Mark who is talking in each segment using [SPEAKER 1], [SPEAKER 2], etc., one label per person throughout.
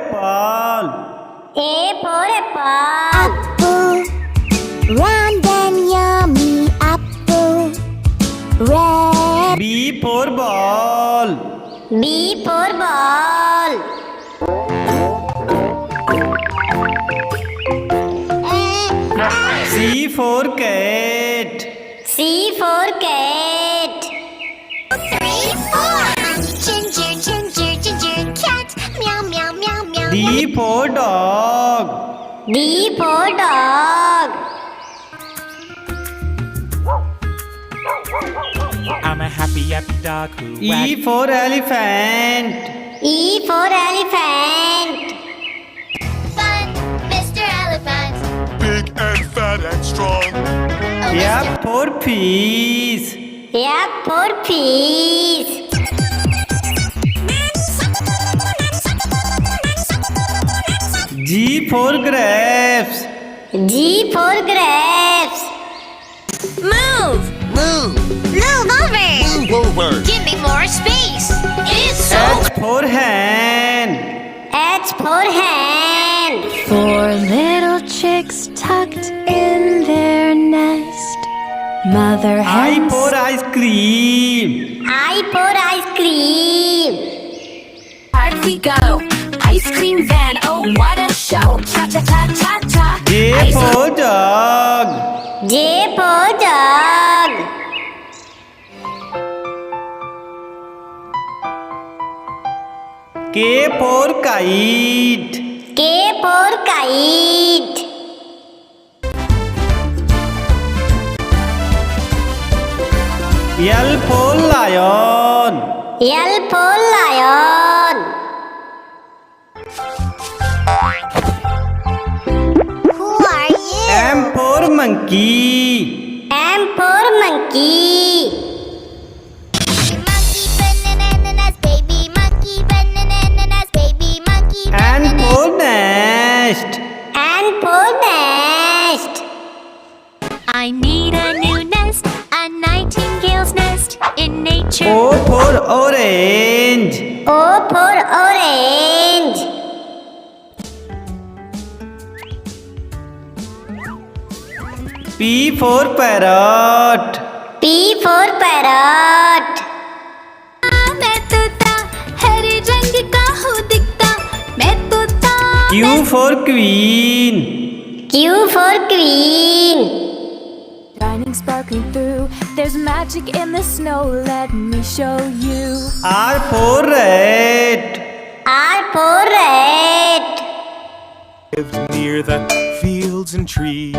[SPEAKER 1] apple.
[SPEAKER 2] A for apple.
[SPEAKER 3] Apple, round and yummy apple. Red,
[SPEAKER 1] B for ball.
[SPEAKER 2] B for ball.
[SPEAKER 1] C for cat.
[SPEAKER 2] C for cat.
[SPEAKER 3] 3, 4. Ginger, ginger, ginger, cat. Meow, meow, meow, meow.
[SPEAKER 1] D for dog.
[SPEAKER 2] D for dog.
[SPEAKER 4] I'm a happy dog who
[SPEAKER 1] E for elephant.
[SPEAKER 2] E for elephant.
[SPEAKER 3] Fun, Mr. Elephant.
[SPEAKER 5] Big and fat and strong.
[SPEAKER 3] Oh,
[SPEAKER 1] F for peas.
[SPEAKER 2] F for peas.
[SPEAKER 1] G for grapes.
[SPEAKER 2] G for grapes.
[SPEAKER 3] Move!
[SPEAKER 5] Move!
[SPEAKER 3] Move over!
[SPEAKER 5] Move over!
[SPEAKER 3] Give me more space! It's so
[SPEAKER 1] H for hen.
[SPEAKER 2] H for hand.
[SPEAKER 6] 4 little chicks tucked in their nest. Mother
[SPEAKER 1] I
[SPEAKER 6] hen
[SPEAKER 1] for ice cream.
[SPEAKER 2] I for ice cream.
[SPEAKER 6] Part we go. Ice cream van, oh what a show. Cha cha cha cha cha.
[SPEAKER 1] J for dog.
[SPEAKER 2] J for dog.
[SPEAKER 1] K for kite.
[SPEAKER 2] K for kite.
[SPEAKER 1] L for lion.
[SPEAKER 2] L for lion.
[SPEAKER 3] Who are you?
[SPEAKER 1] M for monkey.
[SPEAKER 2] M for monkey.
[SPEAKER 3] Monkey bananas, baby monkey bananas, baby monkey
[SPEAKER 1] N for nest.
[SPEAKER 2] N for nest.
[SPEAKER 6] I need a new nest, a nightingale's nest in nature.
[SPEAKER 1] O for orange.
[SPEAKER 2] O for orange.
[SPEAKER 1] P for parrot.
[SPEAKER 2] P for parrot.
[SPEAKER 6] मैं तोता हरे रंग का हूँ दिखता मैं तोता
[SPEAKER 1] Q for queen.
[SPEAKER 2] Q for queen.
[SPEAKER 6] Shining sparkling through there's magic in the snow let me show you.
[SPEAKER 1] R for rat.
[SPEAKER 2] R for rat.
[SPEAKER 4] lived near the fields and trees.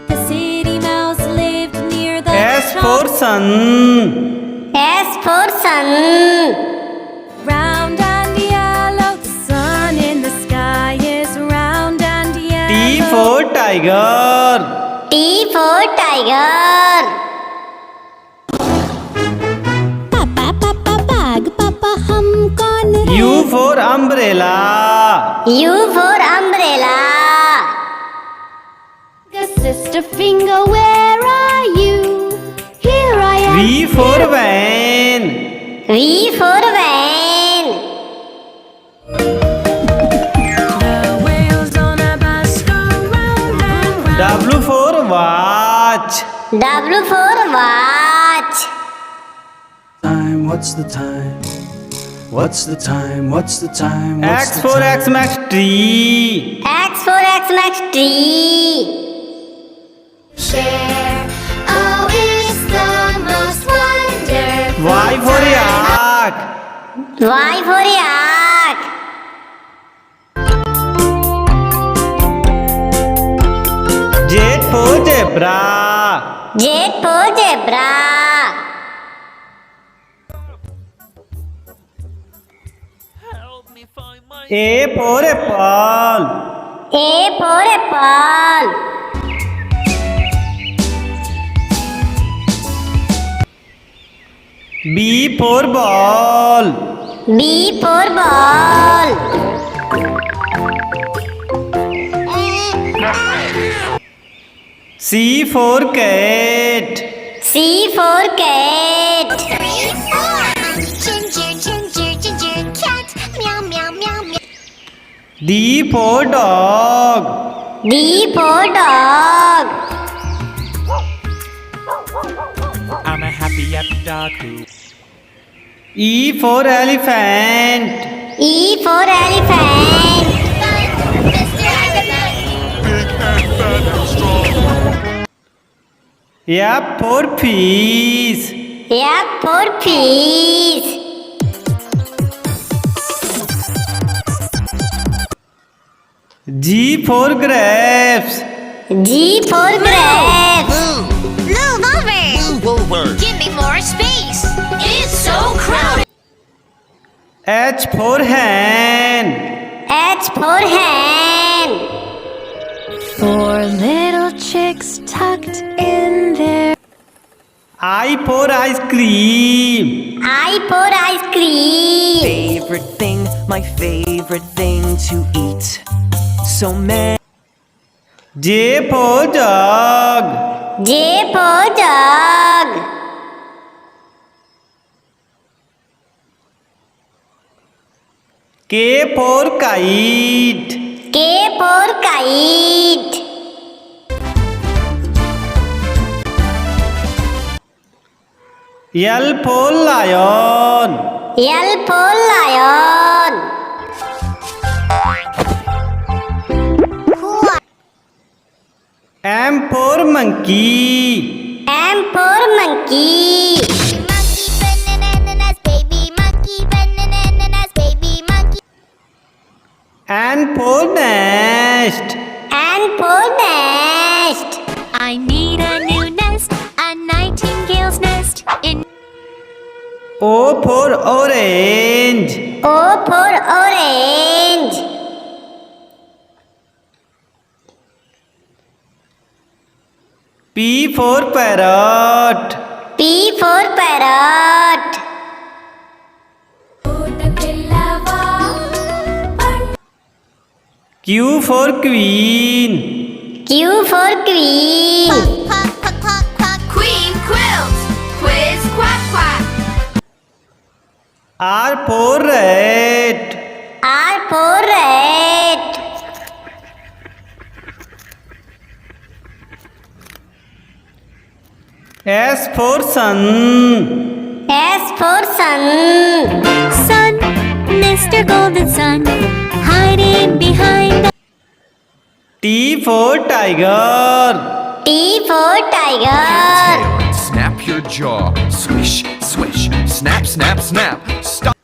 [SPEAKER 6] The city mouse lived near the
[SPEAKER 1] S for sun.
[SPEAKER 2] S for sun.
[SPEAKER 6] round and yellow. The sun in the sky is round and yellow.
[SPEAKER 1] T for tiger.
[SPEAKER 2] T for tiger.
[SPEAKER 3] Papa, Papa, bag, Papa, hum kaun hai?
[SPEAKER 1] U for umbrella.
[SPEAKER 2] U for umbrella.
[SPEAKER 3] Sister finger, where are you? Here I am.
[SPEAKER 1] V for van.
[SPEAKER 2] V for van.
[SPEAKER 6] The wheels on a bus go round and round.
[SPEAKER 1] W for watch.
[SPEAKER 2] W for watch.
[SPEAKER 7] Time, what's the time? What's the time? What's the time? What's
[SPEAKER 1] X
[SPEAKER 7] the
[SPEAKER 1] for
[SPEAKER 7] time?
[SPEAKER 1] Xmas tree.
[SPEAKER 2] X for Xmas tree.
[SPEAKER 3] Share. Oh, it's the most wonderful.
[SPEAKER 1] Y for yak.
[SPEAKER 2] Y for yak.
[SPEAKER 1] Z for zebra.
[SPEAKER 2] Z for zebra.
[SPEAKER 1] A for apple.
[SPEAKER 2] A for apple.
[SPEAKER 1] B for ball.
[SPEAKER 2] B for ball.
[SPEAKER 1] C for cat.
[SPEAKER 2] C for cat.
[SPEAKER 3] 3, 4. Ginger, ginger, ginger, cat. Meow, meow, meow, meow.
[SPEAKER 1] D for dog.
[SPEAKER 2] D for dog.
[SPEAKER 4] I'm a happy dog who
[SPEAKER 1] E for elephant.
[SPEAKER 2] E for elephant.
[SPEAKER 3] Mr. Elephant.
[SPEAKER 5] big and fat and strong.
[SPEAKER 1] F for fish.
[SPEAKER 2] F for fish.
[SPEAKER 1] G for grapes.
[SPEAKER 2] G for grapes.
[SPEAKER 3] Move over.
[SPEAKER 5] Move over.
[SPEAKER 3] Give me more space. It's so crowded.
[SPEAKER 1] H for hen.
[SPEAKER 2] H for hen.
[SPEAKER 6] Four little chicks tucked in there.
[SPEAKER 1] I for ice cream.
[SPEAKER 2] I for ice cream.
[SPEAKER 8] Favorite thing, my favorite thing to eat. So many.
[SPEAKER 1] J for jug.
[SPEAKER 2] J for jug.
[SPEAKER 1] K for kite.
[SPEAKER 2] K for kite.
[SPEAKER 1] L for lion.
[SPEAKER 2] L for lion.
[SPEAKER 1] M for monkey.
[SPEAKER 2] M for monkey.
[SPEAKER 3] Monkey bananas, baby monkey bananas, baby monkey.
[SPEAKER 1] N for nest.
[SPEAKER 2] N for nest.
[SPEAKER 3] I need a new nest, a nightingale's nest in.
[SPEAKER 1] O for orange.
[SPEAKER 2] O for orange.
[SPEAKER 1] P for parrot.
[SPEAKER 2] P for parrot.
[SPEAKER 1] Q for queen.
[SPEAKER 2] Q for queen.
[SPEAKER 3] Quack, quack, quack, quack.
[SPEAKER 6] Queen quilt. Quiz quack quack.
[SPEAKER 1] R for rat.
[SPEAKER 2] R for rat.
[SPEAKER 1] S for sun.
[SPEAKER 2] S for sun.
[SPEAKER 3] Sun, Mr. Golden Sun, hiding behind the.
[SPEAKER 1] T for tiger.
[SPEAKER 2] T for tiger.
[SPEAKER 9] Snap your jaw. Swish, swish. Snap, snap, snap. Stop.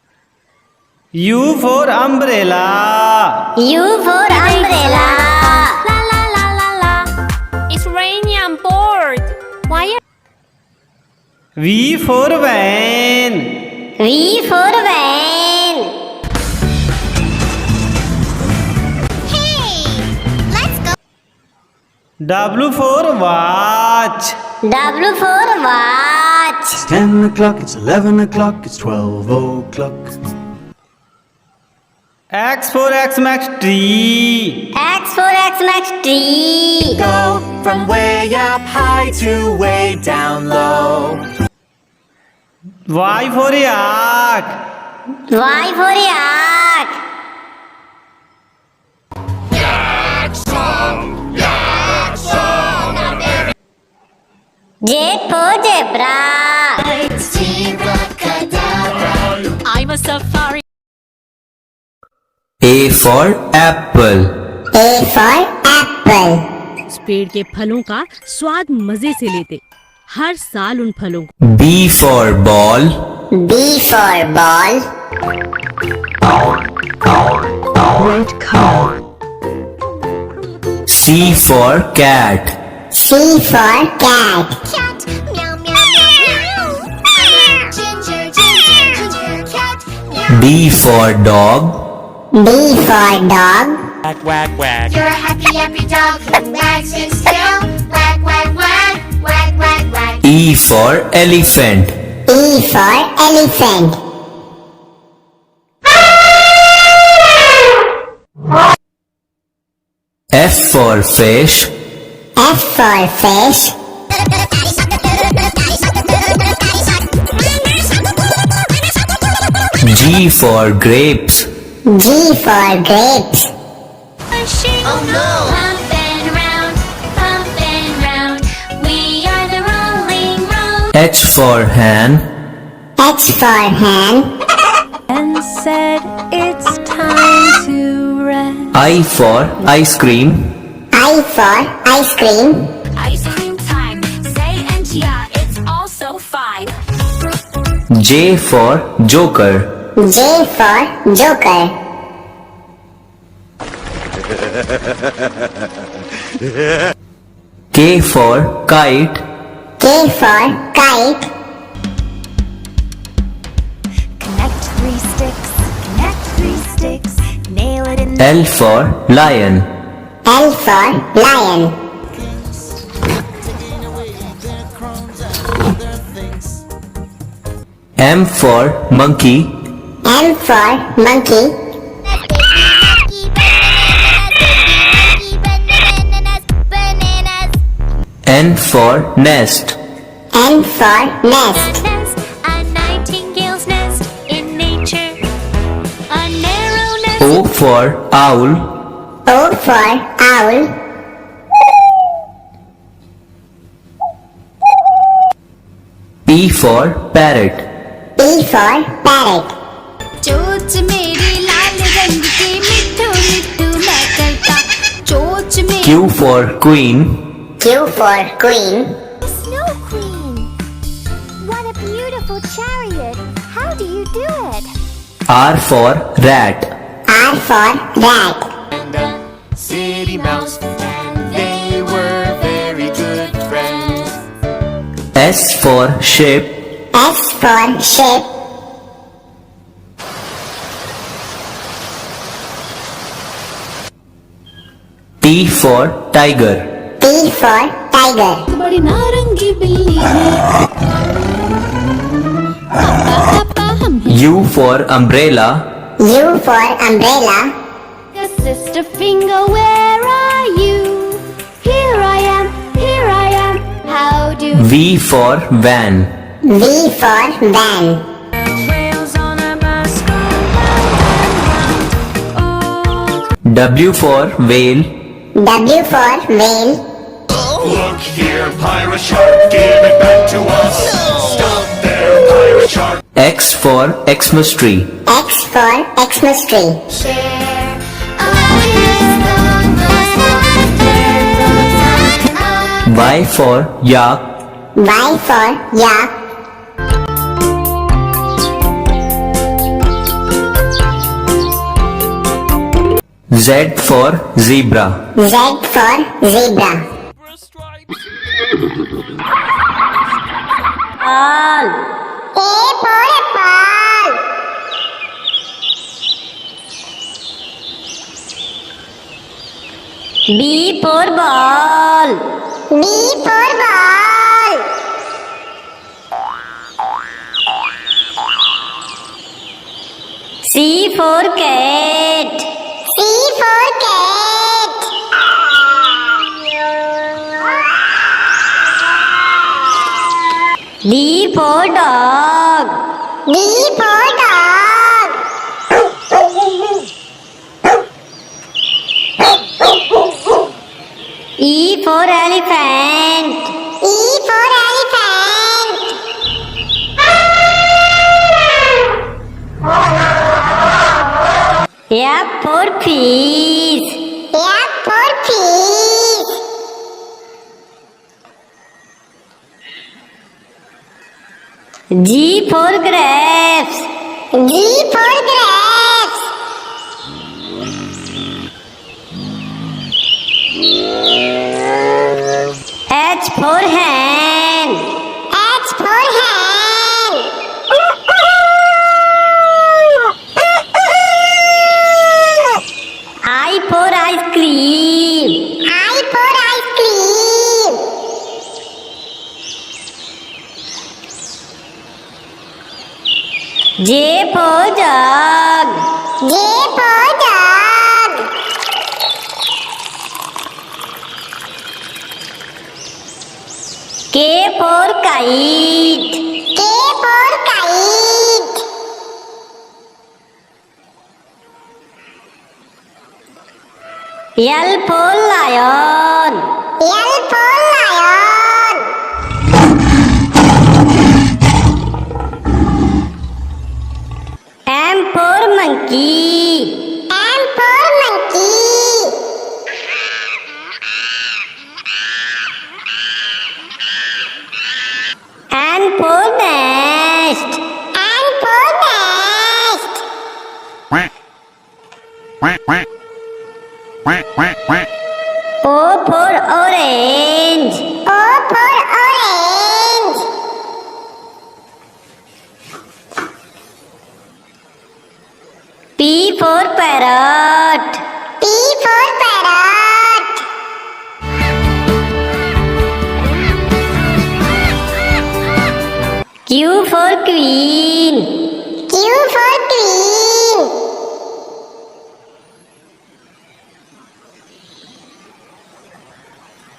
[SPEAKER 1] U for umbrella.
[SPEAKER 2] U for umbrella.
[SPEAKER 3] La la la la la. It's raining on board. Why are.
[SPEAKER 1] V for van.
[SPEAKER 2] V for van.
[SPEAKER 3] Hey, let's go.
[SPEAKER 1] W for watch.
[SPEAKER 2] W for watch.
[SPEAKER 7] It's 10 o'clock, it's 11 o'clock, it's 12 o'clock.
[SPEAKER 1] X for Xmas tree.
[SPEAKER 2] X for Xmas tree.
[SPEAKER 8] Go from way up high to way down low.
[SPEAKER 1] Y for yak.
[SPEAKER 2] Y for yak. Z for zebra.
[SPEAKER 3] I'm a safari.
[SPEAKER 10] A for apple.
[SPEAKER 2] A for apple.
[SPEAKER 11] इस पेड़ के फलों का स्वाद मजे से लेते, हर साल उन फलों को।
[SPEAKER 10] B for ball.
[SPEAKER 2] B for ball.
[SPEAKER 11] Red cow.
[SPEAKER 10] C for cat.
[SPEAKER 2] C for cat.
[SPEAKER 3] Cat, meow meow meow meow. Ginger, ginger, ginger, cat, meow.
[SPEAKER 10] D for dog.
[SPEAKER 2] D for dog.
[SPEAKER 8] Wag, wag, wag.
[SPEAKER 3] You're a happy, happy dog who wags his tail. Wag, wag, wag, wag, wag, wag.
[SPEAKER 10] E for elephant.
[SPEAKER 2] E for elephant.
[SPEAKER 10] F for fish.
[SPEAKER 2] F for fish.
[SPEAKER 10] G for grapes.
[SPEAKER 2] G for grapes.
[SPEAKER 3] Oh no! Pump and round, we are the rolling roll.
[SPEAKER 10] H for hen.
[SPEAKER 2] H for hen.
[SPEAKER 6] And said it's time to rest.
[SPEAKER 10] I for ice cream.
[SPEAKER 2] I for ice cream.
[SPEAKER 6] Ice cream time. Say and yeah, it's also fine.
[SPEAKER 10] J for joker.
[SPEAKER 2] J for joker.
[SPEAKER 10] K for kite.
[SPEAKER 2] K for kite.
[SPEAKER 6] Connect three sticks. Nail it in
[SPEAKER 10] L for lion.
[SPEAKER 2] L for lion.
[SPEAKER 10] M for monkey.
[SPEAKER 2] M for monkey.
[SPEAKER 3] Bananas.
[SPEAKER 10] N for nest.
[SPEAKER 2] N for nest.
[SPEAKER 3] A nightingale's nest in nature. A narrow nest.
[SPEAKER 10] O for owl.
[SPEAKER 2] O for owl.
[SPEAKER 10] P for parrot.
[SPEAKER 2] P for parrot.
[SPEAKER 3] चोच मेरी लाल रंग की मिट्ठू मिट्ठू मैं करता चोच मेरी
[SPEAKER 10] Q for queen.
[SPEAKER 2] Q for queen.
[SPEAKER 3] Snow Queen. What a beautiful chariot. How do you do it?
[SPEAKER 10] R for rat.
[SPEAKER 2] R for rat.
[SPEAKER 4] And a city mouse, and they were very good friends.
[SPEAKER 10] S for ship.
[SPEAKER 2] S for ship.
[SPEAKER 10] T for tiger.
[SPEAKER 2] T for tiger.
[SPEAKER 6] बड़ी नारंगी बिल्ली है पापा हम
[SPEAKER 10] U for umbrella.
[SPEAKER 2] U for umbrella.
[SPEAKER 3] A sister finger, where are you? Here I am, how do
[SPEAKER 10] V for van.
[SPEAKER 2] V for van.
[SPEAKER 6] wheels on a bus go round and round.
[SPEAKER 10] W for whale.
[SPEAKER 2] W for whale.
[SPEAKER 5] Look here, pirate shark, give it back to us. Stop there, pirate shark.
[SPEAKER 10] X for Xmas tree.
[SPEAKER 2] X for Xmas tree.
[SPEAKER 3] share?
[SPEAKER 10] Y for yak.
[SPEAKER 2] Y for yak.
[SPEAKER 10] Z for zebra.
[SPEAKER 2] Z for zebra. A for apple. B for ball. B for ball. C for cat. C for cat. D for dog. D for dog. E for elephant. E for elephant. F for fish. F for fish. G for grapes. G for grapes. H for hen. H for hen. I for ice cream. I for ice cream. J for jug. J for jug. K for kite. K for kite. L for lion. L for lion. M for monkey. M for monkey. N for nest. N for nest.
[SPEAKER 5] Quack. Quack, quack. Quack, quack, quack.
[SPEAKER 2] O for orange. O for orange. P for parrot. P for parrot. Q for queen. Q for queen.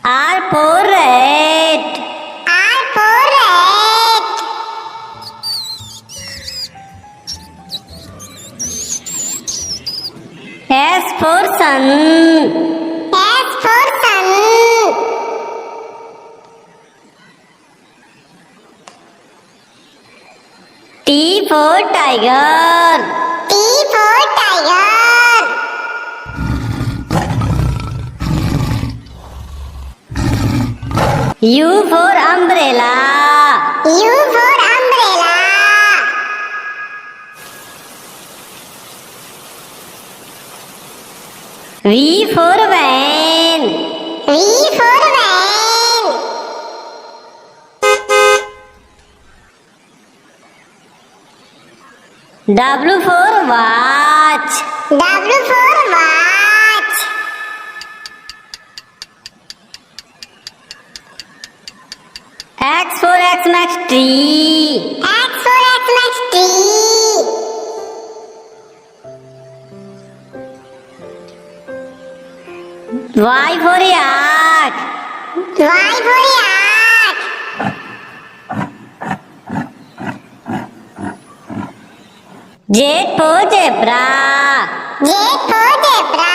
[SPEAKER 2] R for rat. R for rat. S for sun. S for sun. T for tiger. T for tiger. U for umbrella. U for umbrella. V for van. V for van. W for watch. W for watch. X for Xmas tree. X for Xmas tree. Y for yak. Y for yak. Z for zebra. Z for zebra.